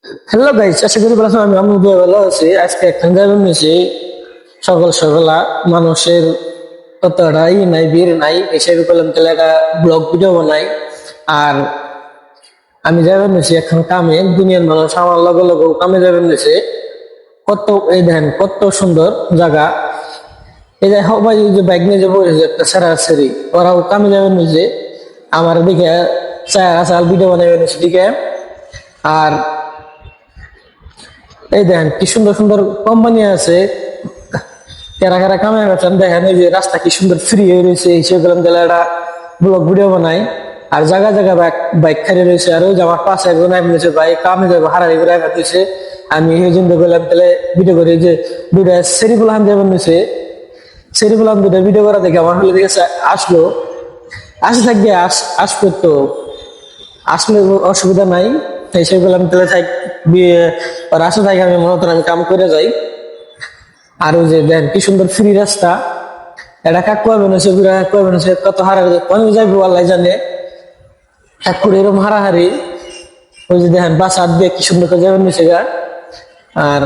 Hello guys, আশা করি ভালো আছেন। আমি ভালো আছি। আজকে একটা যাবেন নিয়েছি সকাল সকালা মানুষের কতটা নাই ভিড় নাই হিসেবে করলাম তাহলে একটা ব্লগ ভিডিও বানাই। আর আমি যাবেন নিয়েছি এখন কামে, দুনিয়ার মানুষ আমার লগে লগে কামে যাবেন নিয়েছে। কত এই দেখেন কত সুন্দর জায়গা। এই যে সবাই এই যে বাইক নিয়ে যাবো একটা সারি ওরাও কামে যাবেন নিয়েছে। আমার দিকে চাল ভিডিও বানাবেন নিয়েছে দিকে। আর এই দেখেন কি সুন্দর সুন্দর কোম্পানি আছে, কারা কারা কামে গেছেন দেখেন। এই যে রাস্তা কি সুন্দর ফ্রি হয়ে রয়েছে, হিসেবে গেলাম তাহলে একটা ব্লগ ভিডিও বানাই। আর জায়গা জায়গা বাইক খালি রয়েছে, আর ওই যে আমার পাশে একজন এমনিছে বাইক কামে যাবো হারারি করে দিয়েছে। আমি এই জন্য বললাম তাহলে ভিডিও করি যে দুইটা সেরিফুল হান যাবেন নিছে, সেরিফুল হান দুটা ভিডিও করা দেখে আমার হলে দেখেছে আসলো, আসে থাকবে আসবে তো, আসলে অসুবিধা নাই। হিসেবে গেলাম তাহলে থাক ওর আসে থাকে, আমি মনে করেন আমি কাম করে যাই। আর ওই যে দেন কি সুন্দর ফ্রি রাস্তা, এটা কাকুয়া বেনেছে বুড়া কাকুয়া বেনেছে, কত হারাহারি অনেক যাইবো আল্লাহ জানে। ঠাকুর এরকম হারাহারি, ওই যে দেখেন বাস হাত দিয়ে কি সুন্দর করে যাবেন নিচে গা। আর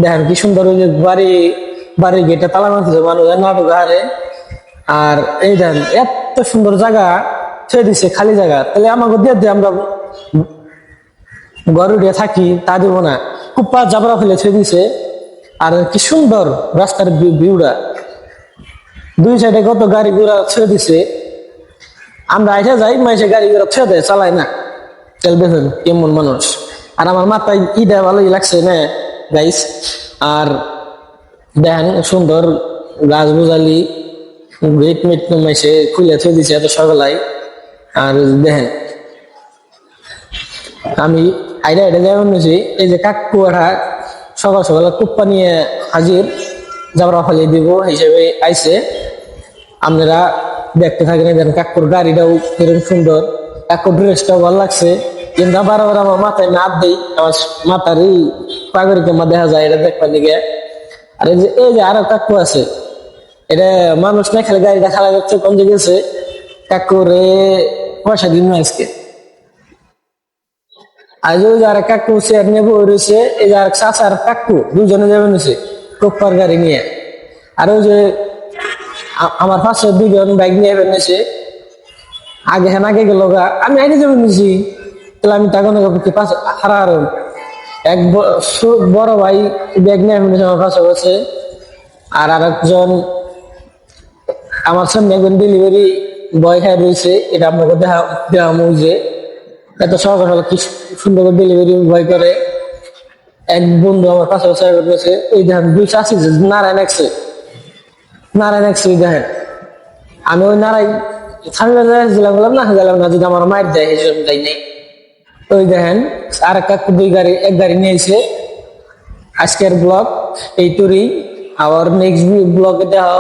দেখেন কি সুন্দর ওই যে বাড়ির গেটে তালা মারতেছে মানুষ নাটক হারে। আর এই দেখেন এত সুন্দর জায়গা ছেড়ে দিছে, খালি জায়গা। তাহলে আমাকে দিয়ে আমরা ঘর উঠে থাকি তা দিব না, কুপ্পা জাবরা ফেলে ছেড়ে দিছে। আর কি সুন্দর রাস্তার ভিউটা, দুই সাইডে কত গাড়ি ঘোড়া ছেড়ে দিছে। আমরা আইসা যাই, মাইসে গাড়ি ঘোড়া ছেড়ে দেয়, চালায় না। তেল বেছেন কেমন মানুষ। আর আমার মাথায় ইটা ভালোই লাগছে না গাইস। আর দেখেন সুন্দর গাছ বোঝালি গেট মেট মাইসে খুলে ছেড়ে দিছে এত সকালাই। আর দেখেন আমি আইডা আইডা যেমন নিয়েছি, এই যে কাকুয়াটা সকাল সকাল কুপ্পা নিয়ে হাজির, জাবরা ফালিয়ে দিব হিসেবে আইছে। আপনারা দেখতে থাকেন। যেন কাকুর গাড়িটাও কিরকম সুন্দর, কাকুর ড্রেসটাও ভালো লাগছে। কিন্তু বারবার আমার মাথায় না দেই, আমার মাথার এই পাগড়ি কেমা দেখা যায় এটা দেখবার দিকে। আর এই যে আরো কাকু আছে, এটা মানুষ না খেলে গাড়িটা খারাপ হচ্ছে কম গেছে। কাকুরে পয়সা দিন না আজকে। আর ওই যে আর কাকু চেয়ার নিয়ে বই রয়েছে, এই যে আর চাচার কাকু দুজনে যাবেন হচ্ছে কোপ্পার গাড়ি নিয়ে। আর ওই যে আমার পাশে দুজন বাইক নিয়ে বেরিয়েছে, আগে গেল গা, আমি আগে যাবেন নিছি। তাহলে আমি তখন পাশে হারার এক বড় ভাই ব্যাগ নিয়ে বেরিয়েছে আমার পাশে বসে। আর আরেকজন আমার সামনে একজন ডেলিভারি বয় খাই রয়েছে, এটা আপনাকে দেওয়া মুজে এত সকাল সকাল কি সুন্দর করে ডেলিভারি বয় করে। এক বন্ধু আমার পাশে বসে রয়েছে, ওই দেখেন দুই চাষি নারায়ণ একসে ওই দেখেন। আমি ওই নারায়ণ স্বামী বললাম না গেলাম না, যদি আমার মায়ের দেয় এই জন্য যাই নাই। ওই দেখেন আর এক গাড়ি নিয়েছে। আজকের ব্লগ এই টুরি, আবার নেক্সট ব্লগে দেওয়া